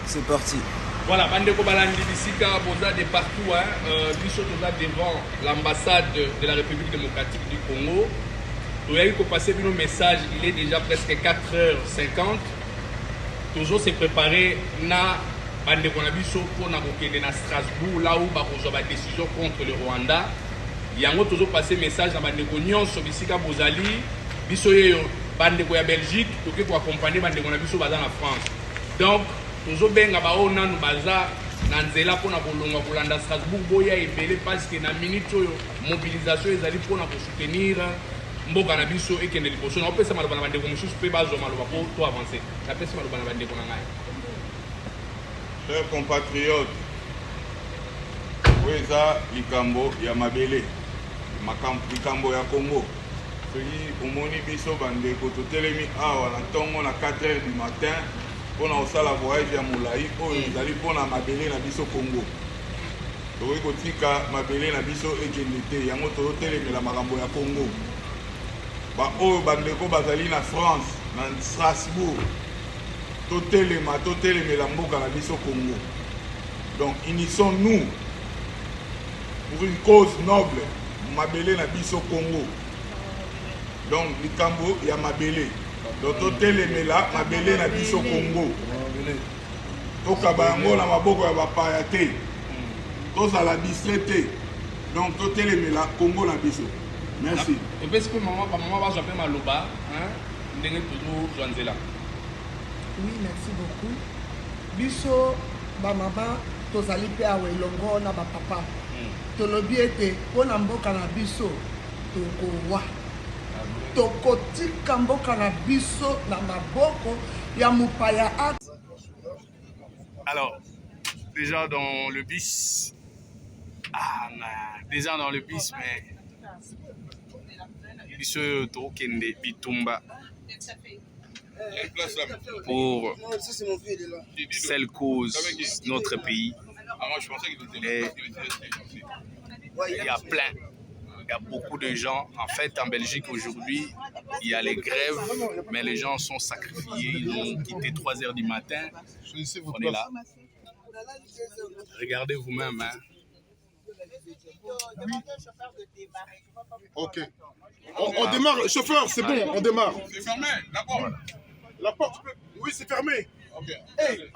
C'est parti. Voilà, Bandeko Balandi Bissika, Boza de partout, Bicho Toza devant l'ambassade de la République démocratique du Congo. Nous avons passé nos messages, il est déjà presque 4h50. Toujours se préparer na Bandeko Nabiso pour na Strasbourg, là où il y a une décision contre le Rwanda. Il y a toujours passé message à Bandeko Nyonso Bissika Bozali, Biso Bandeko ya Belgique, pour accompagner Bandeko Nabiso dans la France. Donc, toujours bien nous baza nanzela pona kolonga kolanda Strasbourg boya ebele parce que na minute oyo mobilisation ezali pona ko soutenir mboka na biso ekende liboso na opesa maloba na bandeko mosusu pe bazo maloba po to avancer na pesa maloba na bandeko na ngai. Chers compatriotes, weza likambo ya mabele likambo ya Congo soki omoni biso bandeko totelemi awa na ntongo na 4h du matin pour osala voyage ya molai oyo ezali mpona mabele na biso Congo. Tokoki kotika mabele na biso ekende te, yango tozotelemela makambo ya Congo. Oyo bandeko bazali na France na Strasbourg totelemela mboka na biso Congo. Donc unissons-nous pour une cause noble, mabele na biso Congo. Donc likambo ya mabele donc totelemela mabele na biso Congo. Tokaba yango na maboko ya bapaya te, tozala distre te, donc totelemela Congo na biso. Merci. Et puis que maman va s'appeler Maloba, ndenge toujours Joanzela. Oui, merci beaucoup. Biso ba maman tozali pe awe longo na ba papa. Tolobi ete pona mboka na biso tokowa. Tokotika mboka na biso na maboko ya mupaya at. Alors, déjà dans le bis, mais biso tokende bitumba pour celle cause notre pays. Et il y a il y a beaucoup de gens. En fait, en Belgique aujourd'hui, il y a les grèves, mais les gens sont sacrifiés. Ils ont quitté 3h du matin. On est là. Regardez vous-même. Ok. On démarre, chauffeur, c'est bon, on démarre. C'est fermé, la porte. La porte, oui, c'est fermé. Ok. Hey.